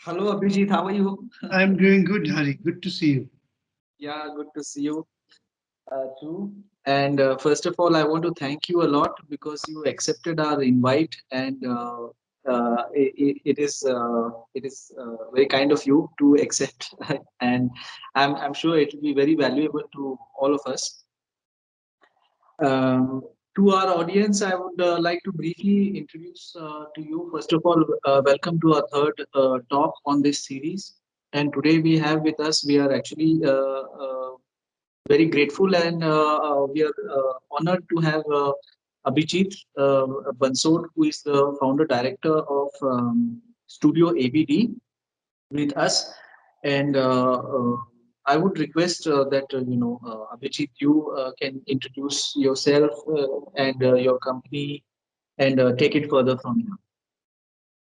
Hello, Abhijit. How are you? I'm doing good, Hari. Good to see you. Yeah, good to see you too. And first of all, I want to thank you a lot because you accepted our invite, and it is very kind of you to accept. And I'm sure it will be very valuable to all of us. Um, to our audience, I would like to briefly introduce to you. First of all, welcome to our third talk on this series. And today we have with us, we are actually very grateful and we are honored to have Abhijit Bansod, who is the founder director of Studio ABD with us. And I would request that Abhijit, you can introduce yourself and your company and take it further from here.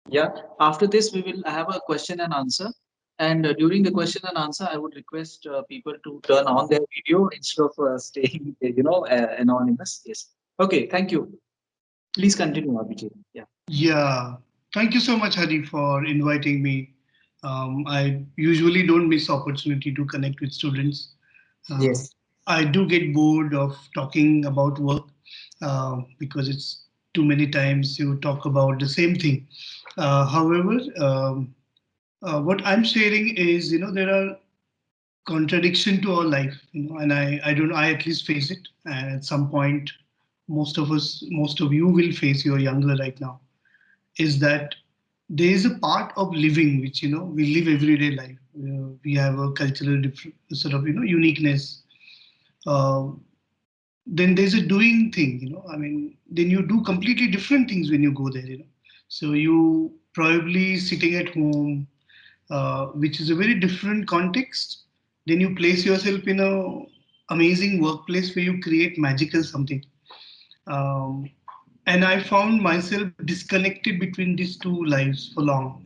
Yeah. After this, we will have a question and answer. And during the question and answer, I would request people to turn on their video instead of staying, anonymous. Yes. Okay. Thank you. Please continue, Abhijit. Yeah. Yeah, thank you so much, Hari, for inviting me. I usually don't miss opportunity to connect with students. Uh, Yes. I do get bored of talking about work because it's too many times you talk about the same thing. However, what I'm sharing is, there are contradiction to our life, and I don't, I at least face it. And at some point, most of us, most of you will face. You're younger right now. Is that there is a part of living which we live everyday life. We have a cultural sort of uniqueness. Uh, then there's a doing thing. I mean, then you do completely different things when you go there. So you probably sitting at home, which is a very different context. Then you place yourself in a amazing workplace where you create magical something. Um, and I found myself disconnected between these two lives for long.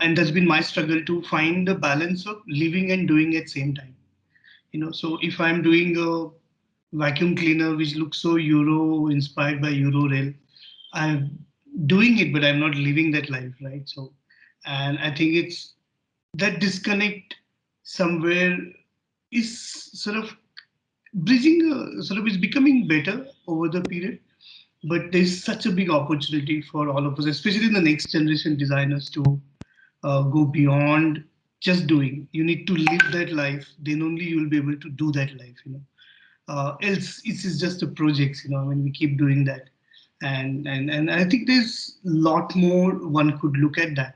And that's been my struggle to find the balance of living and doing at same time. So if I'm doing a vacuum cleaner which looks so Euro inspired by Euro Rail, I'm doing it, but I'm not living that life, right? So, and I think it's that disconnect somewhere is sort of bridging, sort of is becoming better over the period. But there's such a big opportunity for all of us, especially the next generation designers, to go beyond just doing. You need to live that life. Then only you will be able to do that life. Else it is just a project. When we keep doing that, and I think there's a lot more one could look at that.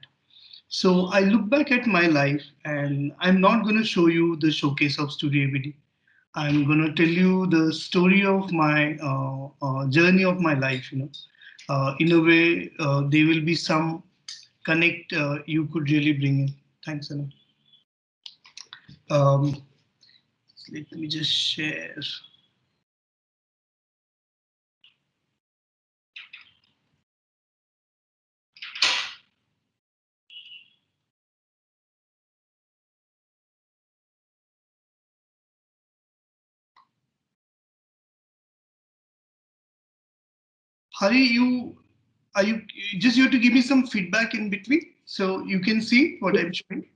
So I look back at my life, and I'm not going to show you the showcase of Studio ABD. I'm going to tell you the story of my journey of my life. In a way, there will be some connect you could really bring in. Thanks, Anna. Um, Let me just share. Hari, you are you just you have to give me some feedback in between so you can see what I'm showing.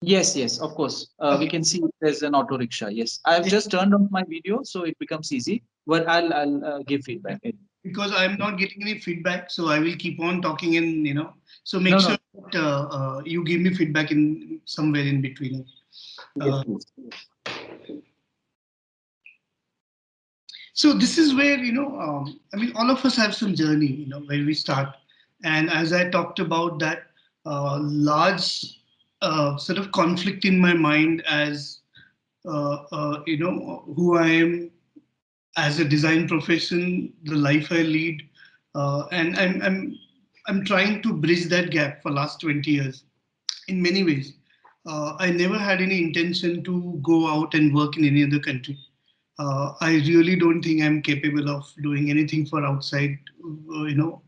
Yes, yes, of course. We Okay. can see there's an auto rickshaw. Yes, I've just turned on my video, so it becomes easy. But I'll give feedback. Because I'm not getting any feedback, so I will keep on talking and so make No, sure no. that you give me feedback in somewhere in between. Yes, Uh, please. so this is where I mean, all of us have some journey, where we start, and as I talked about that large sort of conflict in my mind as who I am as a design profession, the life I lead, and I'm trying to bridge that gap for last 20 years in many ways. I never had any intention to go out and work in any other country. I really don't think I'm capable of doing anything for outside,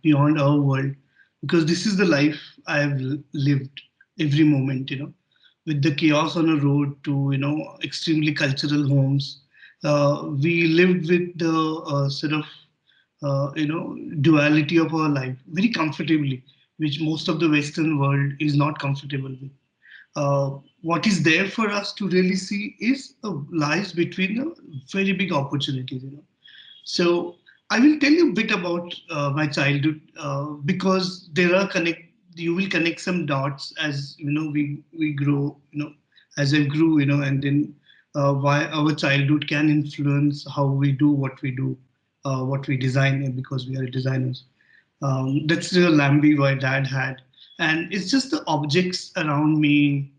beyond our world, because this is the life I've lived every moment, with the chaos on a road to, extremely cultural homes. We lived with the sort of, duality of our life very comfortably. which most of the Western world is not comfortable with. What is there for us to really see is lies between very big opportunities. So I will tell you a bit about my childhood because there are connect. You will connect some dots as we grow. As I grew, and then why our childhood can influence how we do what we design, because we are designers. That's the Lambi my dad had, and it's just the objects around me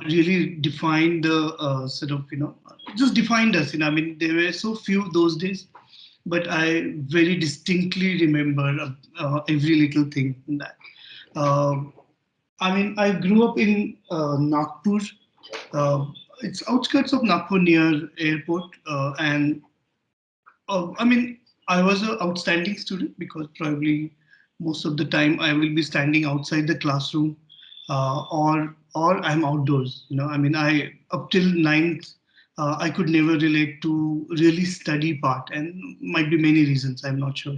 really defined the sort of just defined us. I mean, there were so few those days, but I very distinctly remember every little thing in that. Uh, I mean, I grew up in Nagpur. Uh, it's outskirts of Nagpur near airport, and I mean, I was an outstanding student because probably most of the time I will be standing outside the classroom, or I'm outdoors. I mean, I up till ninth, I could never relate to really study part, and might be many reasons. I'm not sure.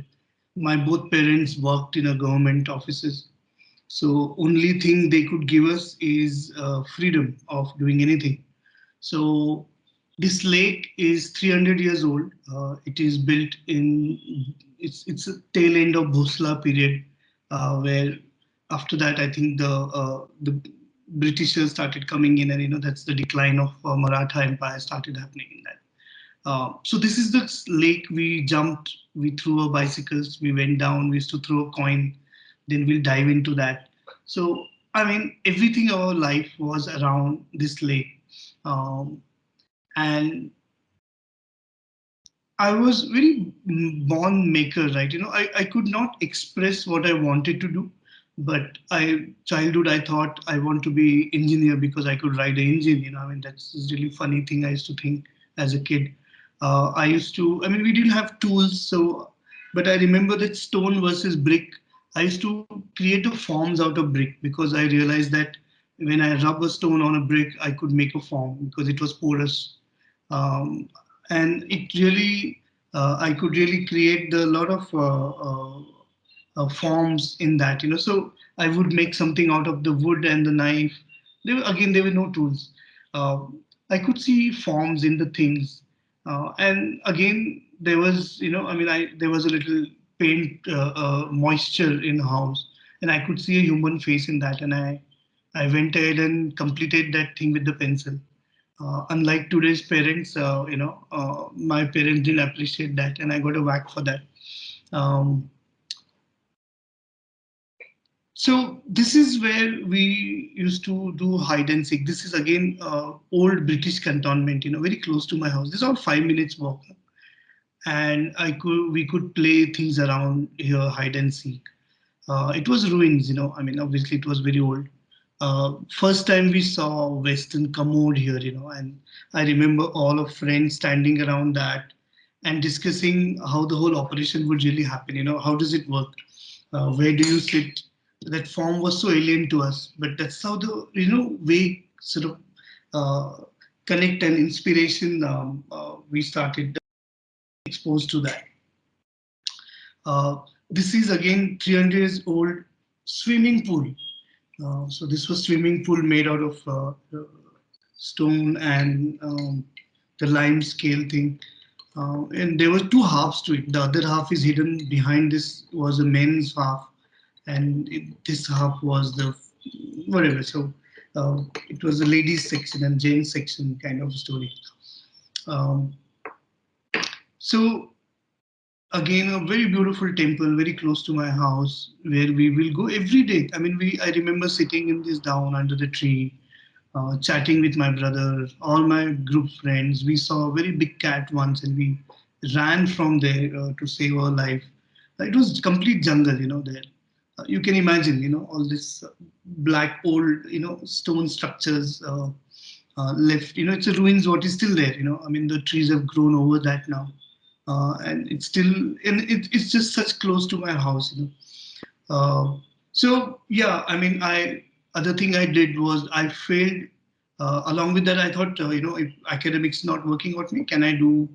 My both parents worked in a government offices, so only thing they could give us is freedom of doing anything. So this lake is 300 years old. It is built in it's a tail end of Bhosla period, where after that I think the Britishers started coming in, and that's the decline of Maratha Empire started happening in that. So this is the lake. We jumped, we threw our bicycles, we went down, we used to throw a coin, then we'll dive into that. So I mean, everything our life was around this lake. Um, and I was very born maker, right? I could not express what I wanted to do, but childhood I thought I want to be engineer because I could ride an engine. I mean, that's a really funny thing I used to think as a kid. I used to, I mean, we didn't have tools, so, but I remember that stone versus brick. I used to create a forms out of brick because I realized that when I rub a stone on a brick, I could make a form because it was porous. Um, and it really I could really create a lot of forms in that. So I would make something out of the wood and the knife. There were no tools. uh, I could see forms in the things, and again there was, I mean, there was a little paint moisture in the house, and I could see a human face in that, and I went ahead and completed that thing with the pencil. Unlike today's parents, my parents didn't appreciate that, and I got a whack for that. Um, so this is where we used to do hide and seek. This is again old British cantonment, very close to my house. This is all 5 minutes walk, and we could play things around here, hide and seek. It was ruins, I mean, obviously it was very old. First time we saw Western commode here, and I remember all of friends standing around that and discussing how the whole operation would really happen. How does it work? Where do you sit? That form was so alien to us, but that's how the way sort of uh, connect and inspiration. We started exposed to that. Uh, this is again 300 years old swimming pool. So this was swimming pool made out of stone and the lime scale thing. And there were two halves to it. The other half is hidden behind. This was a men's half, and this half was the whatever. So it was a ladies section and gents section kind of story. Um, so again, a very beautiful temple very close to my house where we will go every day. I mean, I remember sitting in this down under the tree, chatting with my brother, all my group friends. We saw a very big cat once, and we ran from there to save our life. It was complete jungle, there. You can imagine, all this black old, stone structures left. It's a ruins. What is still there? I mean, the trees have grown over that now, and it's still, and it's just such close to my house. So yeah, I mean, I other thing I did was I failed. Along with that, I thought, if academics not working out me, can I do?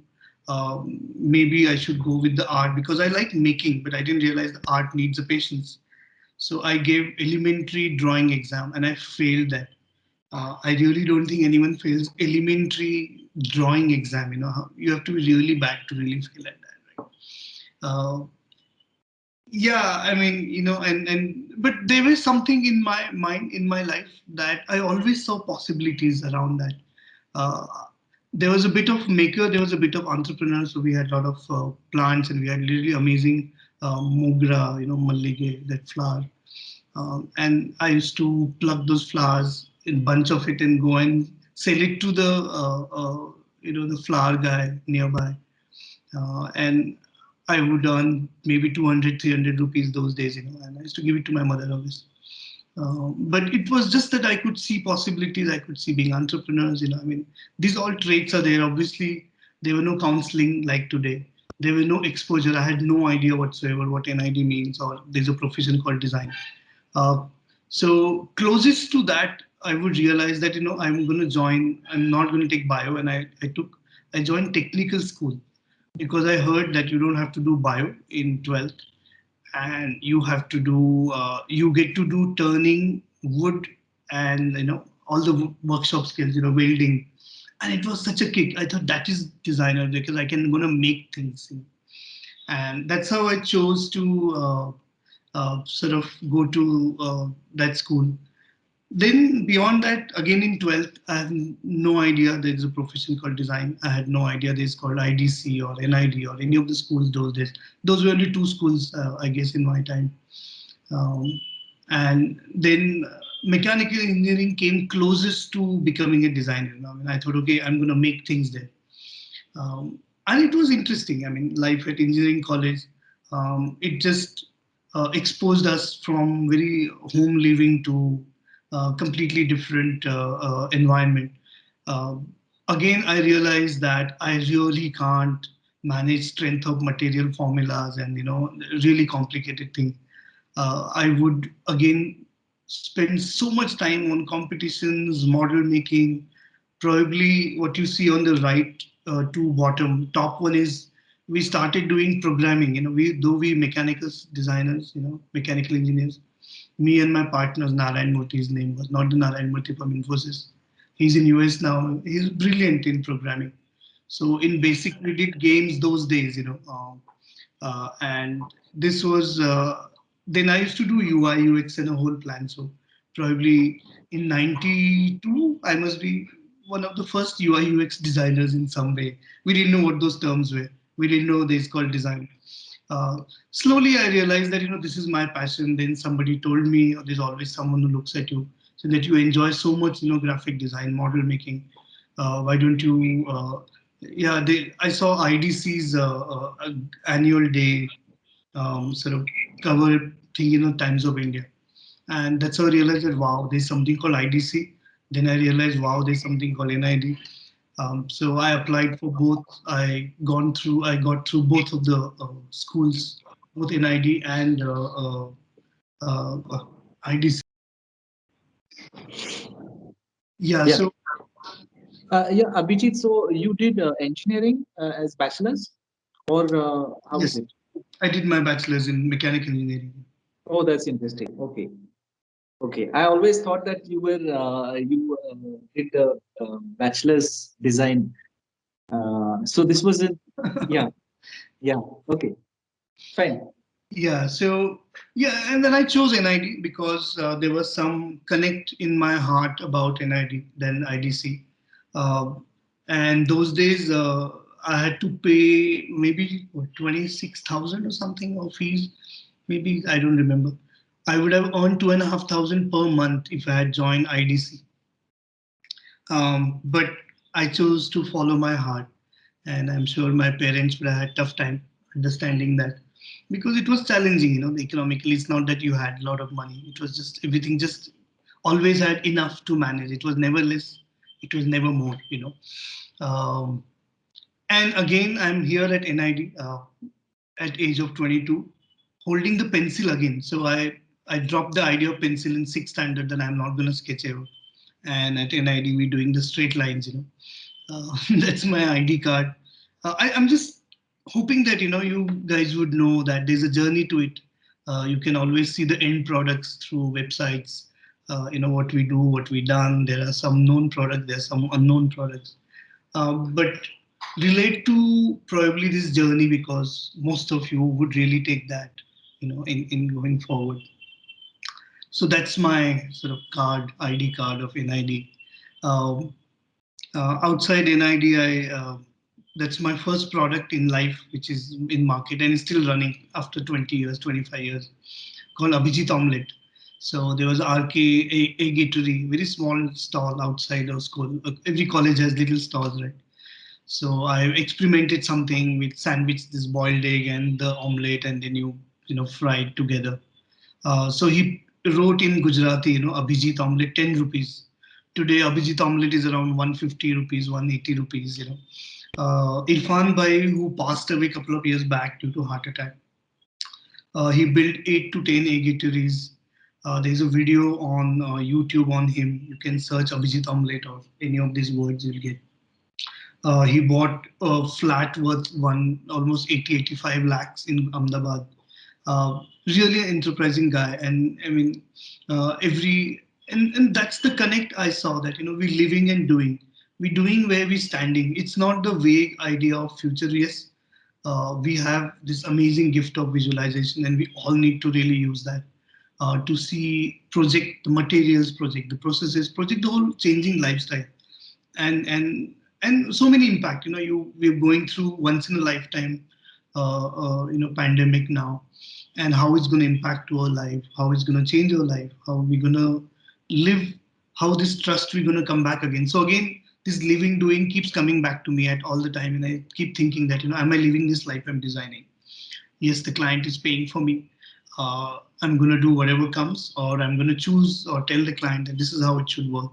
Maybe I should go with the art because I like making, but I didn't realize the art needs a patience. So I gave elementary drawing exam and I failed that. I really don't think anyone fails elementary drawing exam. You have to be really bad to really fail at that, right? Yeah, I mean, and but there was something in my mind, in my life, that I always saw possibilities around that. uh, there was a bit of maker, there was a bit of entrepreneur, so we had a lot of plants, and we had really amazing mogra, mallige, that flower. And I used to pluck those flowers in bunch of it and go and sell it to the the flower guy nearby. And I would earn maybe 200, 300 rupees those days, and I used to give it to my mother always. But it was just that I could see possibilities. I could see being entrepreneurs. I mean, these all traits are there. Obviously, there were no counseling like today. There was no exposure. I had no idea whatsoever what NID means, or there's a profession called design. Uh, so closest to that, I would realize that I'm going to join. I'm not going to take bio, and I joined technical school because I heard that you don't have to do bio in 12th, and you get to do turning wood, and all the workshop skills, welding. And it was such a kick. I thought that is designer because I can gonna make things. And that's how I chose to sort of go to that school. Then beyond that, again in 12th, I have no idea there's a profession called design. I had no idea there's called IDC or NID or any of the schools those days. Those were only two schools, I guess, in my time. Um, and then mechanical engineering came closest to becoming a designer. I mean, I thought, okay, I'm going to make things there. And it was interesting. I mean, life at engineering college, it just exposed us from very home living to completely different environment. Uh, Again, I realized that I really can't manage strength of material formulas and really complicated things. I would again spend so much time on competitions, model making. Probably what you see on the right to bottom, top one is we started doing programming. We mechanical designers, mechanical engineers. Me and my partner Narayan Murthy, his name was not the Narayan Murthy from Infosys. He's in US now. He's brilliant in programming. So in basic, we did games those days, and this was then I used to do UI UX and a whole plan. So probably in '92, I must be one of the first UI UX designers in some way. We didn't know what those terms were. We didn't know this called design. Uh, Slowly, I realized that this is my passion. Then somebody told me, there's always someone who looks at you, so that you enjoy so much, graphic design, model making. Why don't you? Yeah, I saw IDC's annual day sort of cover thing, Times of India, and that's how I realized that wow, there's something called IDC. Then I realized wow, there's something called NID. So I applied for both. I got through both of the schools, both NID and IDC. Yeah. Yeah. So Yeah, Abhijit, so you did engineering as bachelor's, or how is yes, it? I did my bachelor's in mechanical engineering. Oh, that's interesting. Okay. Okay. I always thought that you did the bachelor's design. So this was in, yeah, yeah. Okay, fine. Yeah. So yeah, and then I chose NID because there was some connect in my heart about NID than IDC. Uh, and those days, I had to pay maybe 26,000 or something of fees. Maybe I don't remember. I would have earned 2,500 per month if I had joined IDC. But I chose to follow my heart, and I'm sure my parents would have had tough time understanding that because it was challenging. Economically, it's not that you had a lot of money. It was just everything just always had enough to manage. It was never less. It was never more. Um, and again, I'm here at NID at age of 22, holding the pencil again. So I dropped the idea of pencil in sixth standard that I'm not going to sketch ever. And at NID, we're doing the straight lines. That's my ID card. I'm just hoping that you guys would know that there's a journey to it. You can always see the end products through websites. What we do, what we done. There are some known products, there are some unknown products. But relate to probably this journey because most of you would really take that, in going forward. So that's my sort of ID card of NID. Um, Outside NID, that's my first product in life, which is in market and is still running after 20 years, 25 years, called Abhijit Omelette. So there was RK Gatory, very small stall outside our school. Every college has little stalls, right? So I experimented something with sandwich, this boiled egg and the omelette, and then fry it together. So he wrote in Gujarati, Abhijit omelette 10 rupees. Today Abhijit omelette is around 150 rupees, 180 rupees. Irfan Bhai, who passed away a couple of years back due to heart attack, he built 8 to 10 egg eateries. There's a video on YouTube on him. You can search Abhijit omelette or any of these words you'll get. He bought a flat worth one almost 80-85 lakhs in Ahmedabad. Really an enterprising guy, and I mean, every and that's the connect I saw, that we're living and doing. We're doing where we're standing. It's not the vague idea of future. Yes, we have this amazing gift of visualization, and we all need to really use that to see project the materials, project the processes, project the whole changing lifestyle, and and and so many impact. We're going through once in a lifetime pandemic now, and how it's going to impact to our life, how it's going to change our life, how we're going to live, how this trust we're going to come back again. So again, this living doing keeps coming back to me at all the time, and I keep thinking that, am I living this life I'm designing? Yes, the client is paying for me. I'm going to do whatever comes, or I'm going to choose or tell the client that this is how it should work.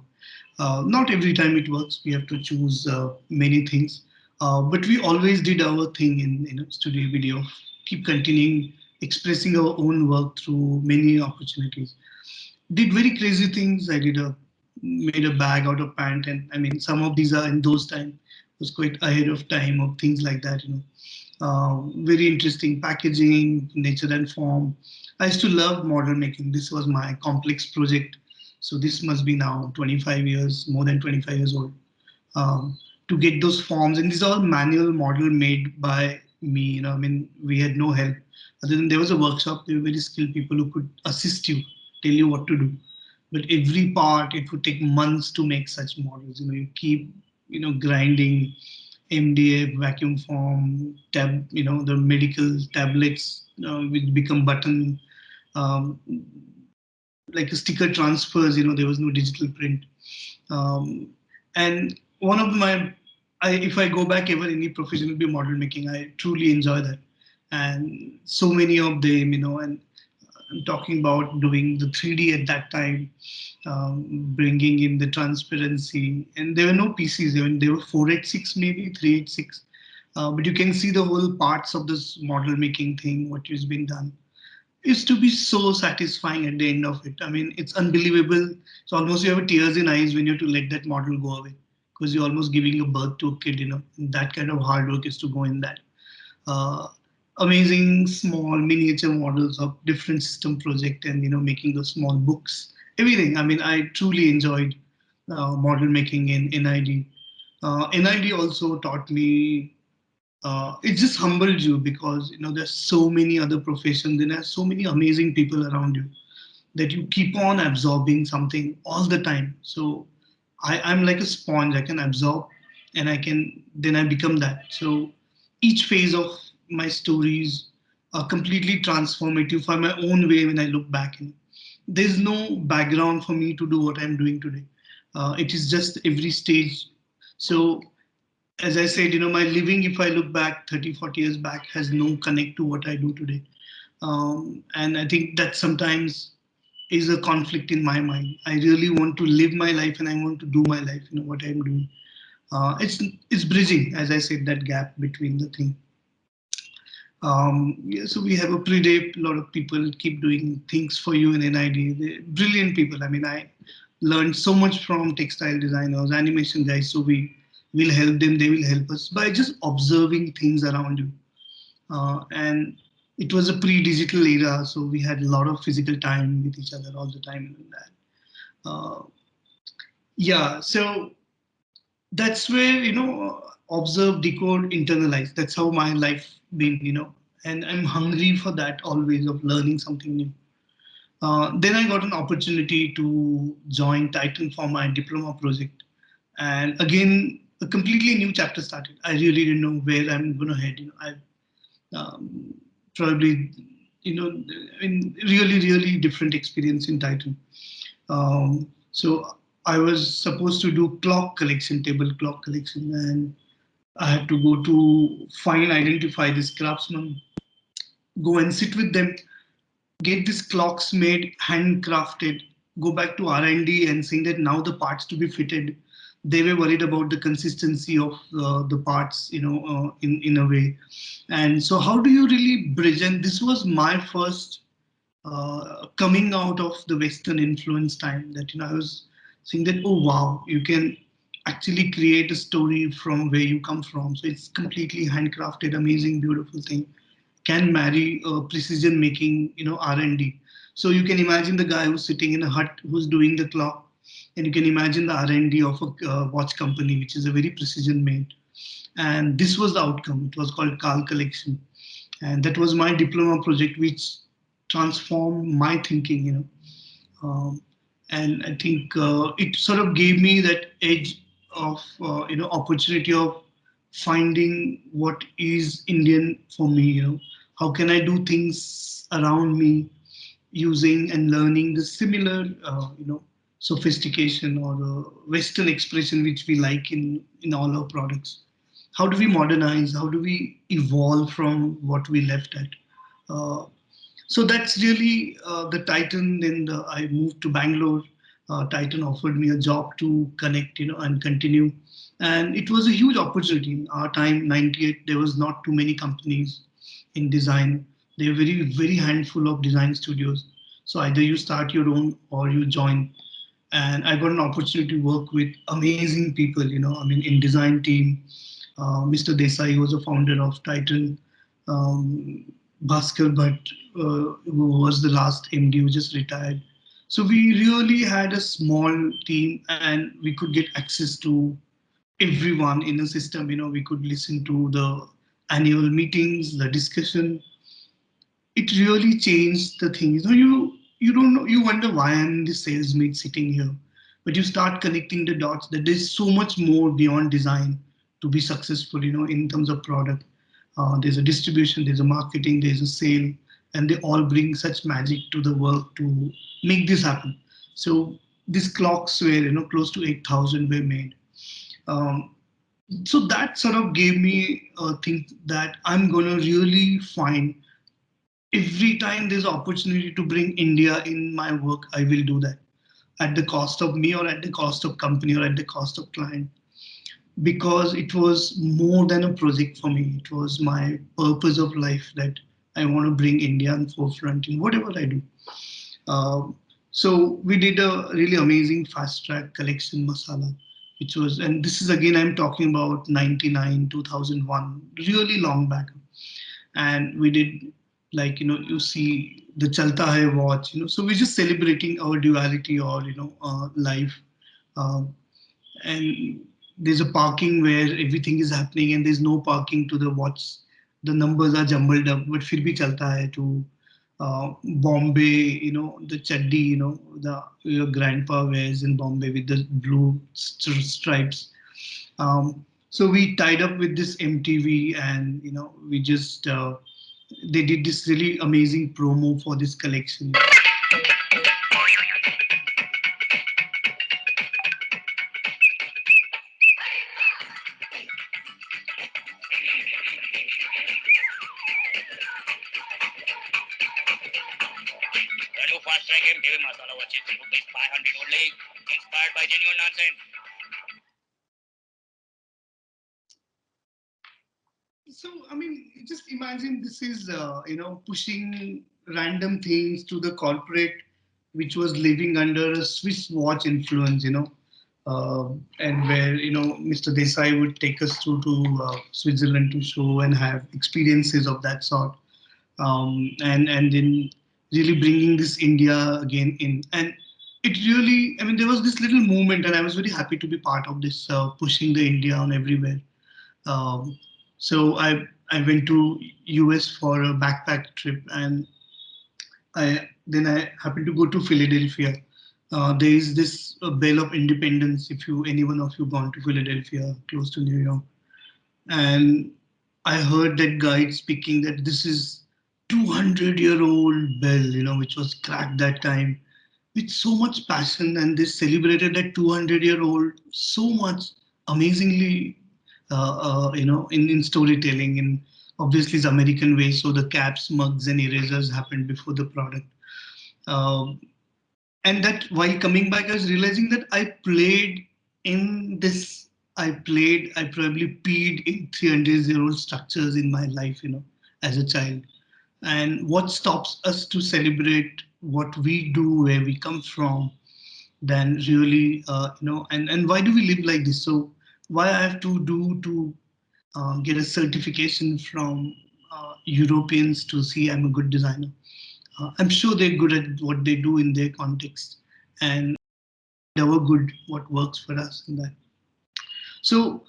Not every time it works. We have to choose many things, but we always did our thing in studio video. Keep continuing expressing our own work through many opportunities. Did very crazy things. I made a bag out of pant, and I mean some of these are in those time was quite ahead of time of things like that. Very interesting packaging, nature and form. I used to love model making. This was my complex project. So this must be now 25 years, more than 25 years old, to get those forms. And these are all manual model made by me. I mean, we had no help. Other than there was a workshop, there were very skilled people who could assist you, tell you what to do. But every part, it would take months to make such models. You keep, grinding MDF, vacuum form, the medical tablets, which become button, um, like a sticker transfers. There was no digital print. Um, and one of my, if I go back ever any profession, will be model making. I truly enjoy that, and so many of them, and I'm talking about doing the 3D at that time, bringing in the transparency, and there were no PCs. There were 486, maybe 386, but you can see the whole parts of this model making thing, what has been done. Is to be so satisfying at the end of it. I mean, it's unbelievable. It's almost you have tears in eyes when you have to let that model go away, because you're almost giving a birth to a kid. And that kind of hard work is to go in that. Uh, Amazing small miniature models of different system project, and making those small books. Everything. I mean, I truly enjoyed model making in NID. NID also taught me, it just humbled you, because there's so many other professions and there's so many amazing people around you that you keep on absorbing something all the time. So I'm like a sponge. I can absorb, and I become that. So each phase of my stories are completely transformative for my own way when I look back. There's no background for me to do what I'm doing today. It is just every stage. So as I said, my living, if I look back 30, 40 years back, has no connect to what I do today. And I think that sometimes is a conflict in my mind. I really want to live my life and I want to do my life, what I'm doing. It's bridging, as I said, that gap between the thing. Yeah, so we have a pre-date. A lot of people keep doing things for you in NID. They're brilliant people. I mean, I learned so much from textile designers, animation guys. So we will help them. They will help us by just observing things around you. And it was a pre-digital era, so we had a lot of physical time with each other all the time and that. Yeah, so that's where, observe, decode, internalize. That's how my life been. And I'm hungry for that always, of learning something new. Then I got an opportunity to join Titan for my diploma project, and again a completely new chapter started. I really didn't know where I'm going to head. I probably, in really different experience in Titan. So I was supposed to do clock collection, table clock collection, and I had to go to find, identify this craftsman, go and sit with them, get these clocks made, handcrafted, go back to R&D and D and saying that now the parts to be fitted. They were worried about the consistency of the parts, in a way. And so, how do you really bridge? And this was my first coming out of the Western influence time, that I was seeing that, oh wow, you can actually create a story from where you come from. So it's completely handcrafted, amazing, beautiful thing. Can marry precision making, R&D. So you can imagine the guy who's sitting in a hut who's doing the clock, and you can imagine the R&D of a watch company, which is a very precision made. And this was the outcome. It was called Carl Collection, and that was my diploma project, which transformed my thinking. Um, and I think it sort of gave me that edge of opportunity of finding what is Indian for me. How can I do things around me using and learning the similar sophistication or Western expression which we like in all our products. How do we modernize? How do we evolve from what we left at? Uh, so that's really the Titan. Then I moved to Bangalore. Titan offered me a job to connect, and continue. And it was a huge opportunity. In our time, 98, there was not too many companies in design. There were very handful of design studios. So either you start your own or you join. And I got an opportunity to work with amazing people, I mean, in design team. Mr. Desai was a founder of Titan. Um, Bhaskar Bhatt, who was the last MD who just retired. So we really had a small team, and we could get access to everyone in the system. We could listen to the annual meetings, the discussion. It really changed the thing. You don't know, you wonder why I'm the sales mate sitting here, but you start connecting the dots that there's so much more beyond design to be successful. In terms of product, there's a distribution, there's a marketing, there's a sale, and they all bring such magic to the work to make this happen. So these clocks were, close to 8,000 were made. Um, so that sort of gave me a think that I'm gonna really find, every time there's opportunity to bring India in my work, I will do that, at the cost of me or at the cost of company or at the cost of client, because it was more than a project for me. It was my purpose of life, that I want to bring India in forefront in whatever I do. Um, so we did a really amazing fast track collection masala, which was, and this is again, I'm talking about 99, 2001, really long back. And we did, like, you see the Chalta Hai watch, so we're just celebrating our duality, or, life. Um, and there's a parking where everything is happening, and there's no parking to the watch. The numbers are jumbled up, but fir bhi chalta hai, to Bombay, the chaddi, the your grandpa wears in Bombay with the blue stripes. So we tied up with this MTV, and we just they did this really amazing promo for this collection. The new fast track MTV masala watch is rupees 500 only, inspired by genuine nonsense. So I mean, just imagine, this is pushing random things to the corporate, which was living under a Swiss watch influence, and where Mr. Desai would take us through to Switzerland to show and have experiences of that sort. and then really bringing this India again in. And it really, I mean, there was this little movement, and I was very happy to be part of this, pushing the India on everywhere. Um, so I went to US for a backpack trip, and I happened to go to Philadelphia. There is this Bell of Independence. If you any one of you gone to Philadelphia, close to New York, and I heard that guide speaking that this is 200-year-old bell, which was cracked that time with so much passion, and they celebrated that 200-year-old so much amazingly, in storytelling, in obviously the American way. So the caps, mugs, and erasers happened before the product. Um, and that while coming back, I was realizing that in this I probably peed in 300-year-old structures in my life, as a child. And what stops us to celebrate what we do, where we come from, than really, and why do we live like this? So why I have to do to get a certification from Europeans to see I'm a good designer? I'm sure they're good at what they do in their context, and our good what works for us in that. So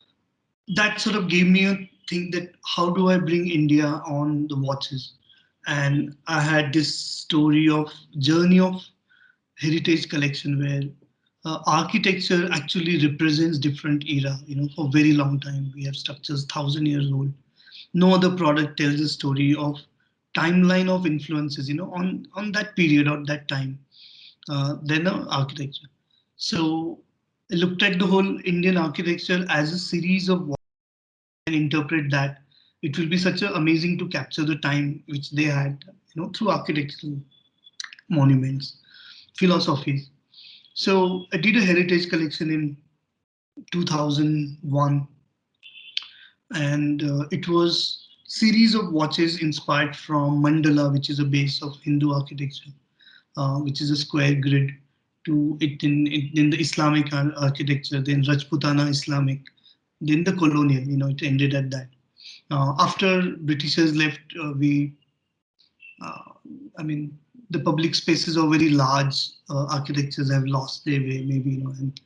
that sort of gave me a thing that how do I bring India on the watches? And I had this story of journey of heritage collection where architecture actually represents different era. For a very long time we have structures 1,000 years old. No other product tells a story of timeline of influences, on that period or that time, than architecture. So I looked at the whole Indian architecture as a series of and interpret that. It will be such a amazing to capture the time which they had, through architectural monuments, philosophies. So I did a heritage collection in 2001, and it was series of watches inspired from mandala, which is a base of Hindu architecture, which is a square grid, to it in the Islamic architecture, then Rajputana Islamic, then the colonial. It ended at that. After Britishers left, uh, I mean, the public spaces of very large architectures have lost their way, maybe, and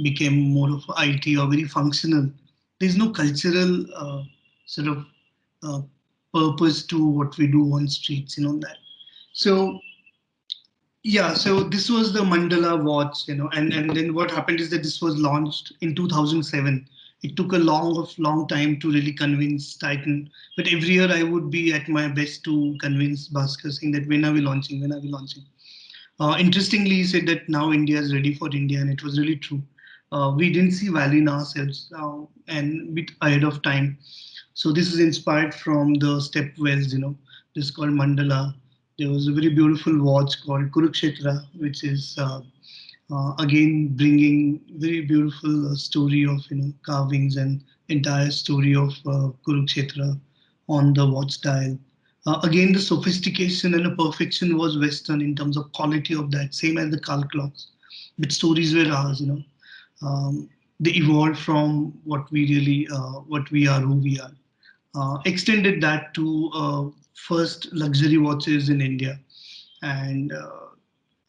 became more of IT or very functional. There's no cultural sort of uh, purpose to what we do on streets, that. So yeah, so this was the Mandala watch, and then what happened is that this was launched in 2007. It took a long time to really convince Titan, but every year I would be at my best to convince Bhaskar, saying that when are we launching? When are we launching? Interestingly, he said that now India is ready for India, and it was really true. We didn't see value in ourselves, and bit ahead of time. So this is inspired from the stepwells, this is called Mandala. There was a very beautiful watch called Kurukshetra, which is again bringing very beautiful story of carvings and entire story of Kurukshetra on the watch dial. Again, the sophistication and the perfection was Western in terms of quality of that, same as the Karl clocks, but stories were ours. They evolved from what we really, what we are, who we are. Extended that to first luxury watches in India, and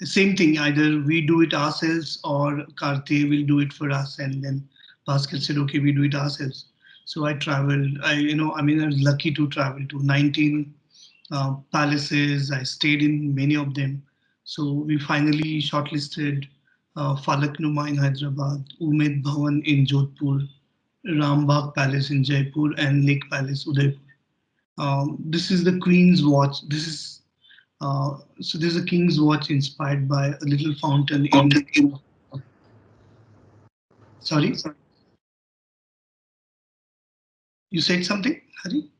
same thing. Either we do it ourselves or Cartier will do it for us, and then Bhaskar said, "Okay, we do it ourselves." So I traveled. I was lucky to travel to 19 palaces. I stayed in many of them. So we finally shortlisted Falak Numa in Hyderabad, Umaid Bhawan in Jodhpur, Rambagh Palace in Jaipur, and Lake Palace Udaipur. This is the Queen's watch. So there's a King's watch inspired by a little fountain in. Sorry, you said something, Hari?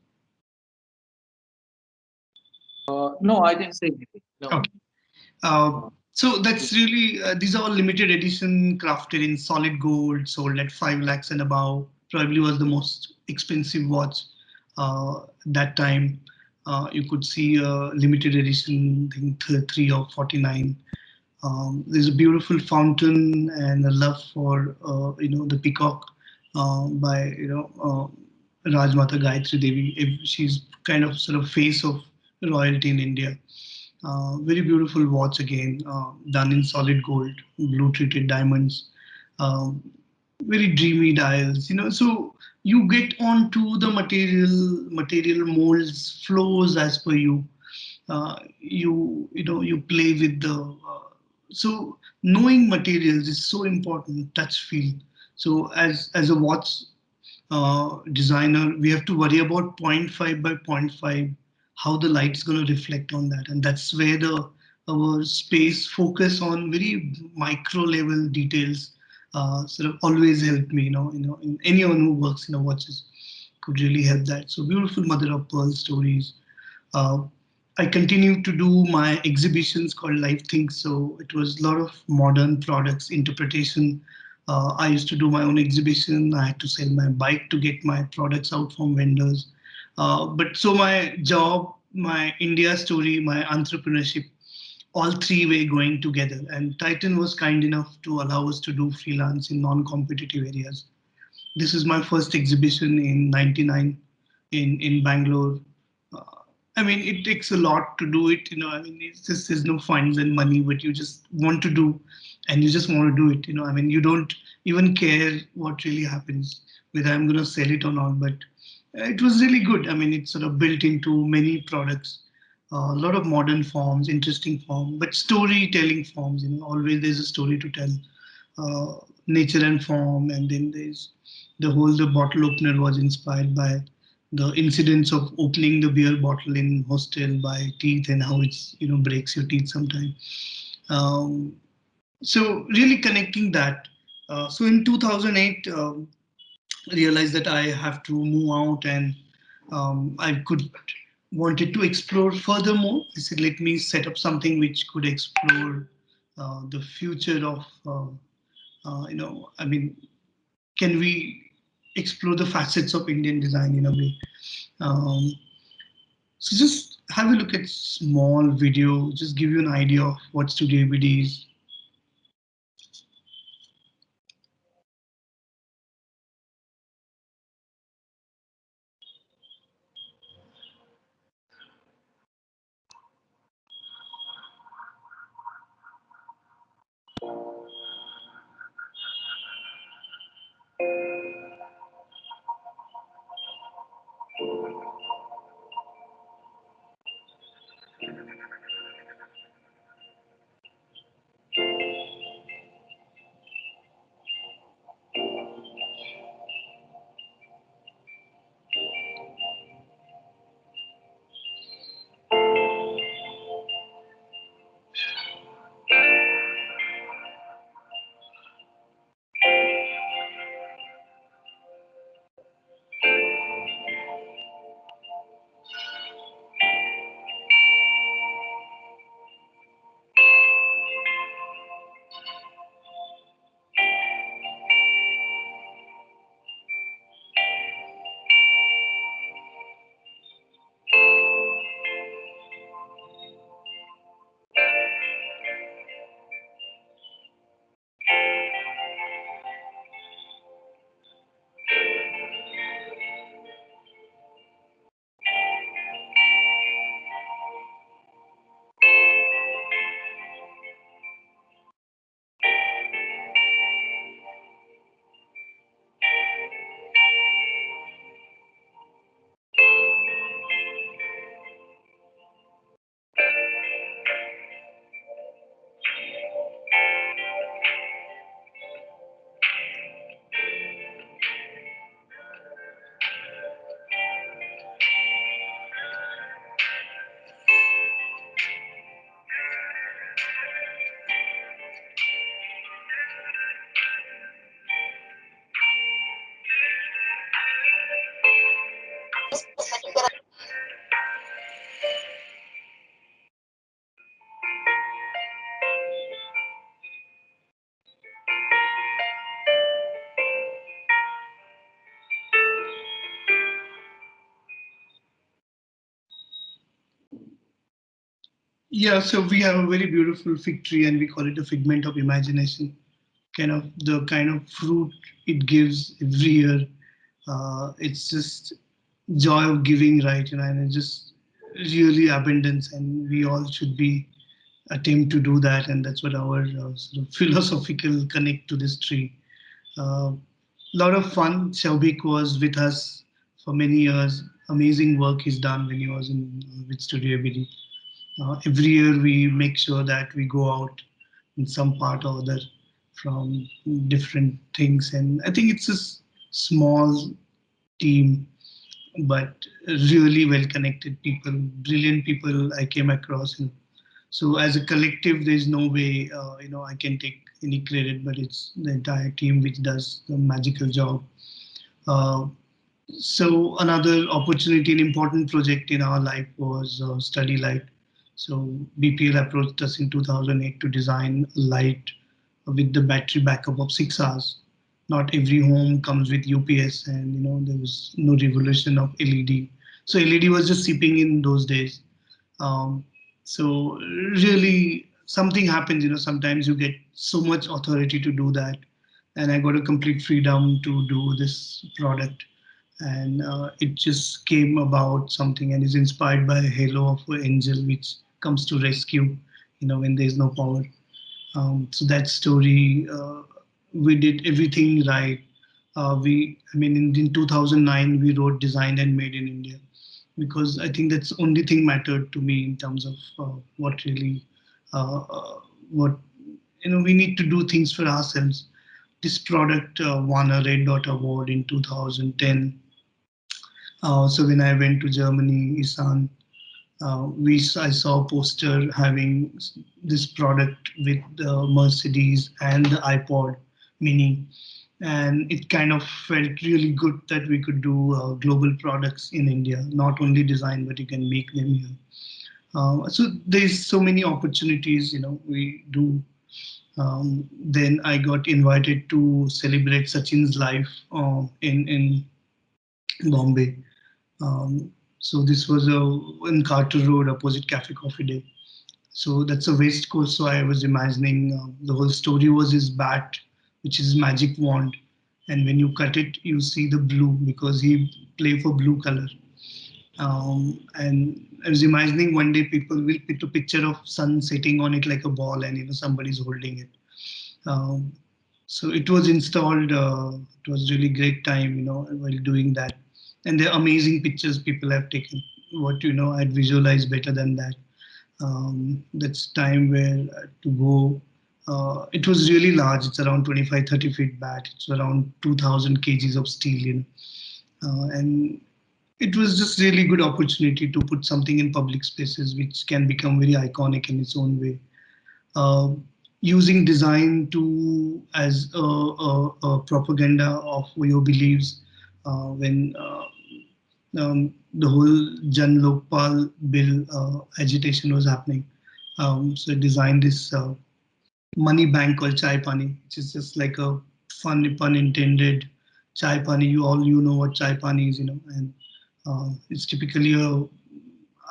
No, I didn't say anything. No. Okay. So that's really, these are all limited edition crafted in solid gold, sold at 5 lakhs and above. Probably was the most expensive watch that time. You could see a limited edition, I think 3 or 49. There's a beautiful fountain and a love for the peacock by Rajmata Gayatri Devi. She's kind of sort of face of royalty in India. Very beautiful watch again, done in solid gold, blue treated diamonds, um, very dreamy dials. So you get onto the material molds, flows as per you. You play with the so knowing materials is so important. Touch feel. So as a watch designer, we have to worry about zero point 0.5 by zero point 0.5, how the light's going to reflect on that, and that's where the our space focus on very micro level details sort of always help me. In anyone who works in a watches could really help that. So beautiful mother of pearl stories. uh, I continued to do my exhibitions called Life Things. So it was a lot of modern products interpretation. I used to do my own exhibition. I had to sell my bike to get my products out from vendors. But so my job, my India story, my entrepreneurship, all three were going together. And Titan was kind enough to allow us to do freelance in non-competitive areas. This is my first exhibition in '99 in Bangalore. Uh, I mean, it takes a lot to do it. I mean, it's just there's no funds and money, but you just want to do, and you just want to do it. I mean, you don't even care what really happens, whether I'm going to sell it or not. But it was really good. I mean, it's sort of built into many products. A lot of modern forms, interesting form, but storytelling forms. Always there's a story to tell. Nature and form, and then there's the bottle opener was inspired by the incidents of opening the beer bottle in hostel by teeth, and how it's breaks your teeth sometimes. um, so really connecting that. So in 2008, realized that I have to move out, and I could wanted to explore furthermore. I said, let me set up something which could explore the future of I mean, can we explore the facets of Indian design in a way? Um, so just have a look at small video, just give you an idea of what Studio ABD is. Yeah, so we have a very beautiful fig tree, and we call it a figment of imagination. Kind of the kind of fruit it gives every year. It's just joy of giving, right? And it just really abundance, and we all should be attempt to do that, and that's what our sort of philosophical connect to this tree. Lot of fun. Shaubik was with us for many years. Amazing work he's done when he was in with Studio ABD. Every year we make sure that we go out in some part or other from different things, and I think it's a small team, but really well connected people, brilliant people I came across. And so as a collective, there's no way I can take any credit, but it's the entire team which does the magical job. Uh, so another opportunity, an important project in our life was Study Light. So BPL approached us in 2008 to design a light with the battery backup of 6 hours. Not every home comes with UPS, and there was no revolution of LED. So LED was just seeping in those days. Um, so really something happens. Sometimes you get so much authority to do that, and I got a complete freedom to do this product, and it just came about something and is inspired by a halo of an angel which comes to rescue when there's no power. So that story, we did everything right. I mean, in 2009, we wrote Designed and Made in India, because I think that's the only thing mattered to me in terms of what really, what, we need to do things for ourselves. This product won a Red Dot Award in 2010. So when I went to Germany, Isan, I saw a poster having this product with the Mercedes and the iPod Mini, and it kind of felt really good that we could do global products in India, not only design but you can make them here. So there's so many opportunities, we do. Then I got invited to celebrate Sachin's life in Bombay. Um, so this was in Carter Road, opposite Cafe Coffee Day. So that's a West Coast. So I was imagining the whole story was his bat, which is magic wand, and when you cut it, you see the blue because he play for blue color. And I was imagining one day people will put a picture of sun setting on it like a ball, and somebody's holding it. Um, so it was installed. It was really great time, while doing that. And they're amazing pictures people have taken. What I'd visualize better than that. That's time where to go. It was really large. It's around 25, 30 feet back. It's around 2,000 kgs of steel, and it was just really good opportunity to put something in public spaces which can become very iconic in its own way. uh, Using design to as a propaganda of your beliefs, when the whole Jan Lokpal bill agitation was happening. So I designed this money bank called Chai Pani, which is just like a fun pun intended. Chai Pani, you know what Chai Pani is, and it's typically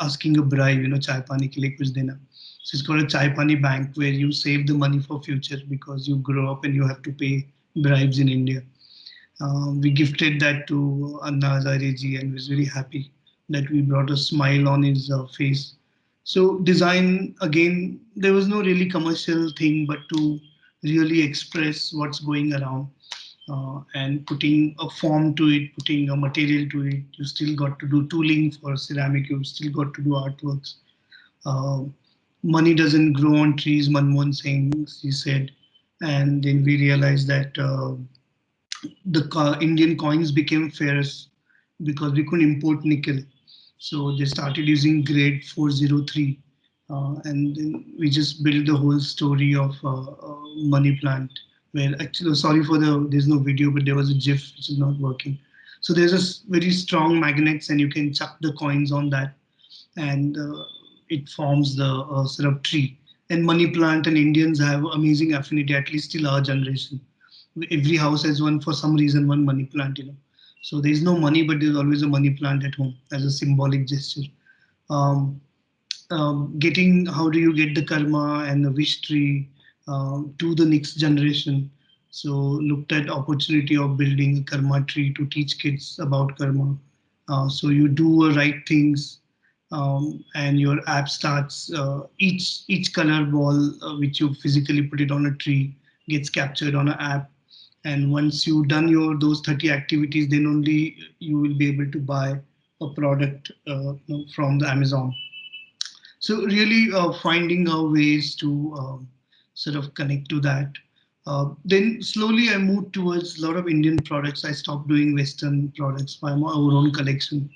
asking a bribe, chai pani ke liye kuch dena. So it's called a chai pani bank where you save the money for future because you grow up and you have to pay bribes in India. We gifted that to Anna Hazare ji and was very happy that we brought a smile on his face. So design again, there was no really commercial thing, but to really express what's going around, and putting a form to it, putting a material to it. You still got to do tooling for ceramic. You still got to do artworks. Uh, Money doesn't grow on trees, Manmohan Singh, he said. And then we realized that the Indian coins became fairs because we couldn't import nickel. So they started using grade 403. And then we just built the whole story of money plant. Where actually, sorry for there's no video, but there was a GIF which is not working. So there's a very strong magnets, and you can chuck the coins on that, and it forms the sort of tree. And money plant and Indians have amazing affinity, at least till our generation. Every house has one for some reason, one money plant, So there is no money, but there's always a money plant at home as a symbolic gesture. Um, Getting how do you get the karma and the wish tree to the next generation? So looked at opportunity of building a karma tree to teach kids about karma. So you do right things, and your app starts each color ball which you physically put it on a tree gets captured on an app, and once you done your those 30 activities, then only you will be able to buy a product from the Amazon. So really finding ways to sort of connect to that. Then slowly I moved towards a lot of Indian products. I stopped doing Western products by my own collection.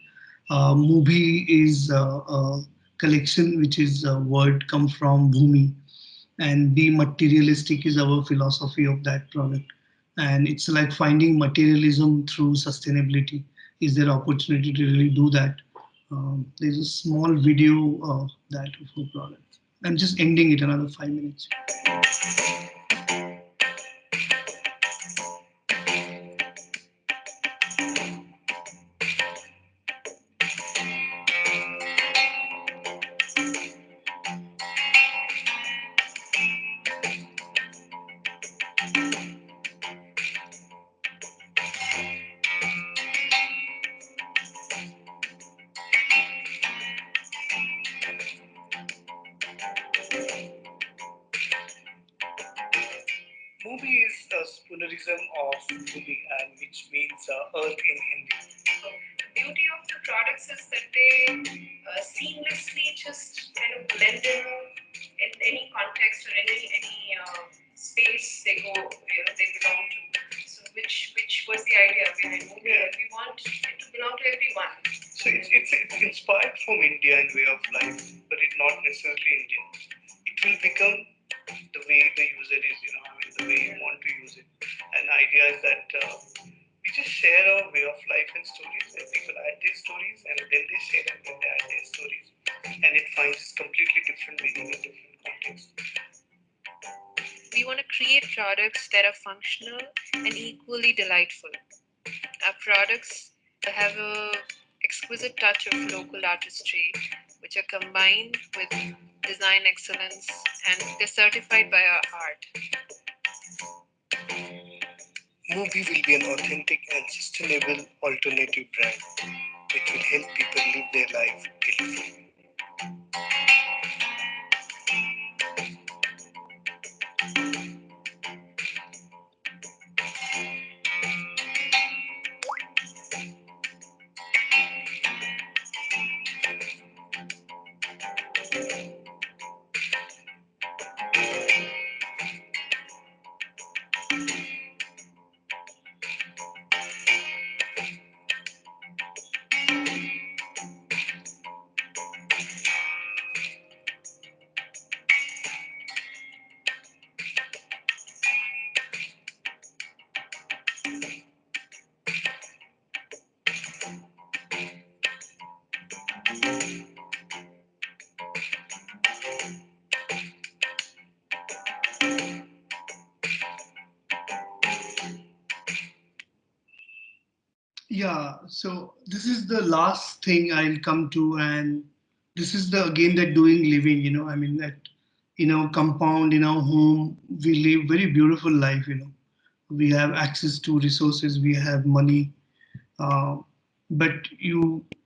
Mubi is a collection which is a word come from Bhumi, and be materialistic is our philosophy of that product. And it's like finding materialism through sustainability. Is there opportunity to really do that? There's a small video of that for products. I'm just ending it another 5 minutes. Mubi is a spoonerism of Bhumi, and which means earth in Hindi. The beauty of the products is that they seamlessly just kind of blend in any context or any space they go, they belong to. So which was the idea behind movie? Yeah. We want it to belong to everyone. So it's inspired from India and way of life, but it's not necessarily Indian. It will become the way the user is, I mean, the way you want to use it. And the idea is that we just share our way of life and stories, and people add their stories, and then they share and then they add their stories, and it finds completely different meaning in different contexts. We want to create products that are functional and equally delightful. Our products have a exquisite touch of local artistry, which are combined with design excellence, and they're certified by our art. Mubi will be an authentic and sustainable alternative brand which will help people live their life guilt-free. Yeah, so this is the last thing I'll come to, and this is the again that doing living, I mean that in our compound, in our home, we live very beautiful life. We have access to resources, we have money, uh, but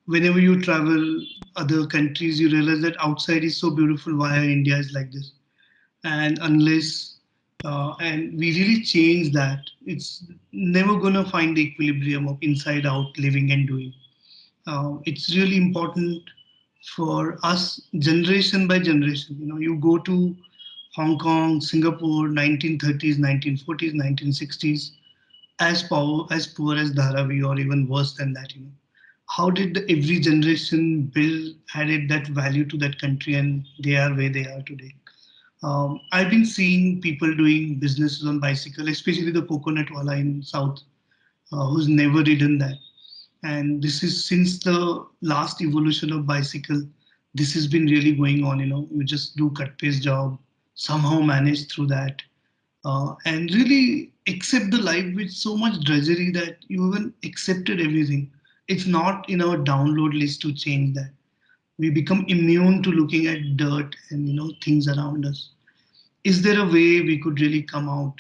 whenever you travel other countries, you realize that outside is so beautiful. Why India is like this? And unless and we really change that, it's never gonna find the equilibrium of inside out living and doing. It's really important for us generation by generation. You go to Hong Kong, Singapore, 1930s, 1940s, 1960s, as poor as Dharavi or even worse than that. How did every generation build added that value to that country, and they are where they are today. I've been seeing people doing businesses on bicycle, especially the coconut wala in South, who's never ridden that. And this is since the last evolution of bicycle. This has been really going on. You just do cut paste job, somehow manage through that, and really accept the life with so much drudgery that you even accepted everything. It's not in our download list to change that. We become immune to looking at dirt and things around us. Is there a way we could really come out?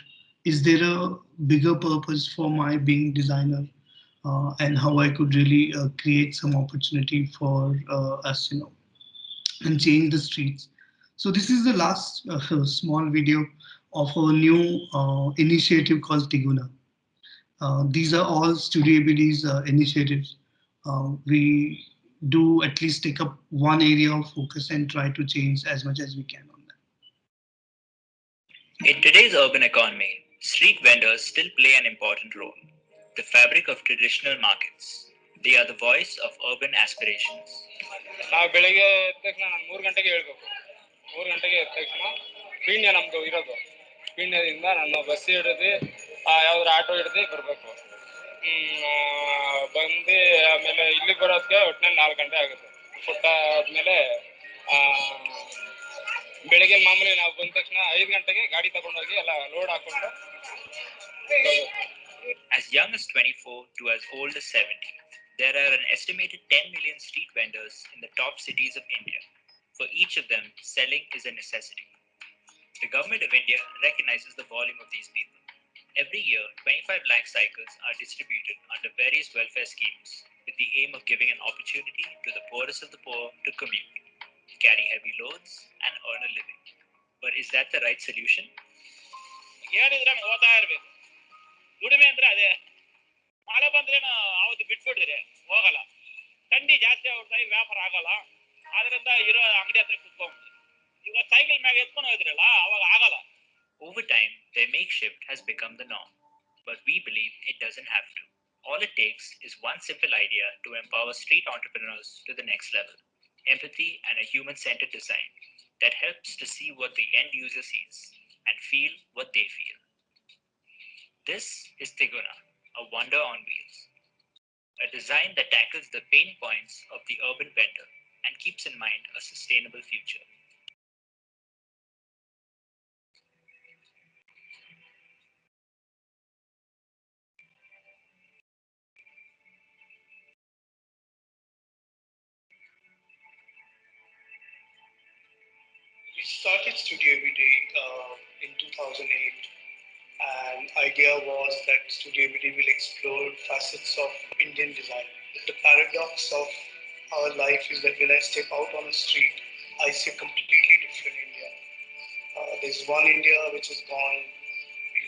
Is there a bigger purpose for my being designer? and how I could really create some opportunity for us, and change the streets. So this is the last small video of our new initiative called Tiguna. These are all Studio ABD's initiatives. We do at least take up one area of focus and try to change as much as we can on that. In today's urban economy, street vendors still play an important role. The fabric of traditional markets. They are the voice of urban aspirations. ನಾವು ಬೆಳಗ್ಗೆ ಎದ್ದ ತಕ್ಷಣ ನಾನು 3 ಗಂಟೆಗೆ ಹೇಳ್ಬೇಕು. 3 ಗಂಟೆಗೆ ಎದ್ದ ತಕ್ಷಣ ಪೀಣ್ಯ ನಮ್ದು ಇರೋದು. ಪೀಣ್ಯದಿಂದ ನಾನು ಬಸ್ ಹಿಡಿದು ಯಾವ್ದಾರು ಆಟೋ ಹಿಡಿದು ಬರಬೇಕು. ಬಂದು ಆಮೇಲೆ ಇಲ್ಲಿಗೆ ಬರೋದಕ್ಕೆ ಒಟ್ಟಿನಲ್ಲಿ 4 ಗಂಟೆ ಆಗುತ್ತೆ. ಫುಡ್ ಆದ್ಮೇಲೆ ಬೆಳಗ್ಗೆ ಮಾಮೂಲಿ ನಾವು ಬಂದ ತಕ್ಷಣ 5 ಗಂಟೆಗೆ ಗಾಡಿ ತಗೊಂಡೋಗಿ ಎಲ್ಲ ಲೋಡ್ ಹಾಕೊಂಡು As young as 24 to as old as 70, there are an estimated 10 million street vendors in the top cities of India. For each of them, selling is a necessity. The government of India recognizes the volume of these people. Every year, 25 lakh cycles are distributed under various welfare schemes with the aim of giving an opportunity to the poorest of the poor to commute, carry heavy loads, and earn a living. But is that the right solution? ಹೇಳಿದ್ರೆ ಓದ್ತಾ ಇರ್ಬೇಕು. ದುಡಿಮೆ ಅಂದ್ರೆ ಅದೇ. ಮಳೆ ಬಂದ್ರೇನು ಅವತ್ತು ಬಿಟ್ಬಿಡ್ತೀರಿ, ಹೋಗಲ್ಲ. ಥಂಡಿ ಜಾಸ್ತಿ ಆಗ್ಬಿಡ್ತಾ ಈಗ ವ್ಯಾಪಾರ ಆಗಲ್ಲ. ಆದ್ರಿಂದ ಇರೋ ಅಂಗಡಿ ಹತ್ರ ಕುತ್ಕೊಂಡ್ಬಿಡ್ತೀವಿ. ಈಗ ಸೈಕಲ್ ಮ್ಯಾಗ ಎತ್ಕೊಂಡು ಹೋದ್ರಲ್ಲ ಅವಾಗ ಆಗಲ್ಲ. Over time, their makeshift has become the norm. But we believe it doesn't have to. All it takes is one simple idea to empower street entrepreneurs to the next level. Empathy and a human-centered design that helps to see what the end user sees and feel what they feel. This is Tiguna, a wonder on wheels. A design that tackles the pain points of the urban vendor and keeps in mind a sustainable future. We started Studio ABD in 2008, and idea was that Studio ABD will explore facets of Indian design. The paradox of our life is that when I step out on the street, I see a completely different India. There's one India which has gone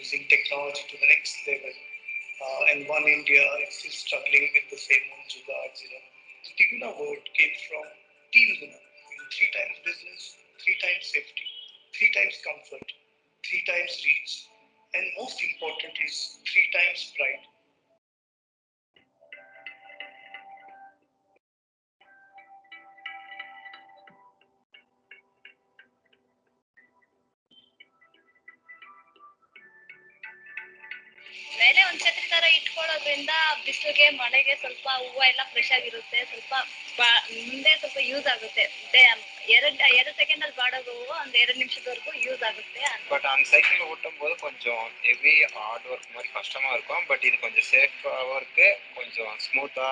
using technology to the next level, and one India is still struggling with the same old jugards. The Tiguna word came from Team Guna, 3 times business, 3 times safety, 3 times comfort, 3 times reach, and most important is 3 times pride. ಮೇಲೆ ಒಂದ್ ಛತ್ರಿ ತರ ಇಟ್ಕೊಳ್ಳೋದ್ರಿಂದ ಬಿಸಿಲಿಗೆ ಮಳೆಗೆ ಸ್ವಲ್ಪ ಹೂವು ಎಲ್ಲ fresh ಆಗಿರುತ್ತೆ, ಸ್ವಲ್ಪ ಮುಂದೆ ಸ್ವಲ್ಪ ಯೂಸ್ ಆಗುತ್ತೆ. ಎರಡು ಸೆಕೆಂಡ್ ಅಲ್ಲಿ ಬಾಡೋದು ಹೂವು ಒಂದು 2 நிமிஷத்துக்கு யூஸ் ஆகுது. பட் அந்த சைக்கிள் ஓட்டும் போது கொஞ்சம் ஹெவி ஹார்ட் ஒர்க் மாதிரி கஷ்டமா இருக்கும். பட் இது கொஞ்சம் சேஃபாகவும் இருக்கு, கொஞ்சம் ஸ்மூத்தா,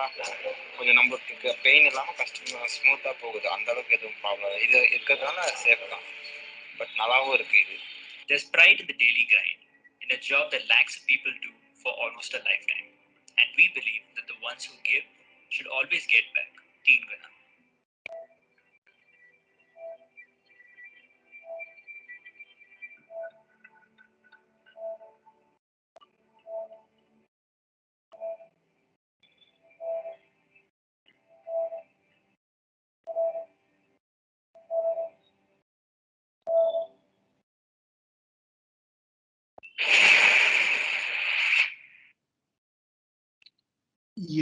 கொஞ்சம் நம்மளுக்கு பெயின் இல்லாம கஷ்டமா ஸ்மூத்தா போகுது. அந்த அளவுக்கு எதுவும் ப்ராப்ளம் இது இருக்கிறதுனால சேஃப் தான். பட் நல்லாவும் இருக்கு இது. There's pride in the daily grind, in a job that lakhs of people do for almost a lifetime. And we believe that the ones who give should always get back. Team Guna.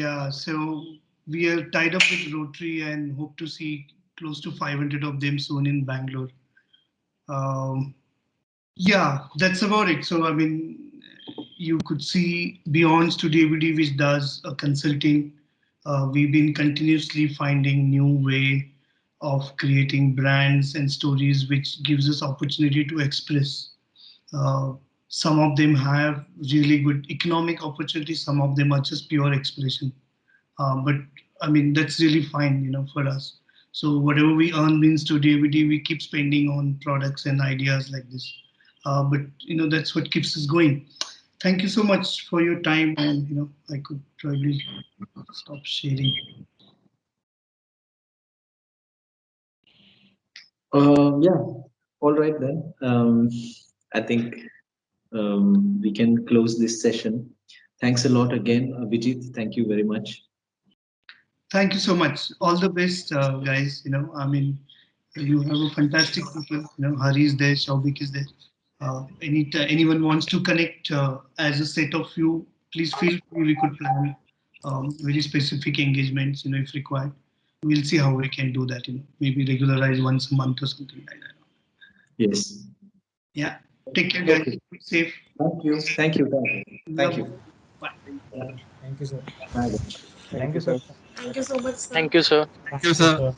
Yeah, so we are tied up with Rotary and hope to see close to 500 of them soon in Bangalore. Yeah, that's about it. So, I mean, you could see beyond Studio ABD, which does consulting, we've been continuously finding new way of creating brands and stories, which gives us opportunity to express. Some of them have really good economic opportunities. Some of them are just pure expression. But I mean, that's really fine, for us. So whatever we earn in Studio ABD, we keep spending on products and ideas like this. But that's what keeps us going. Thank you so much for your time, and I could probably stop sharing. Yeah, all right then. I think we can close this session. Thanks a lot again, Vijit. Thank you very much. Thank you so much. All the best, guys. I mean, you have a fantastic people. Hari is there, Shaubik is there. Anyone wants to connect as a set of you, please feel free. We could plan very specific engagements, if required. We'll see how we can do that. Maybe regularize once a month or something like that. Yes. Yeah. Take care, guys. Okay. Be safe. Thank you. Thank you. Thank you. Bye. Thank you, sir. Bye. Thank you, sir. Thank you so much, sir. Thank you, sir. Thank you, sir.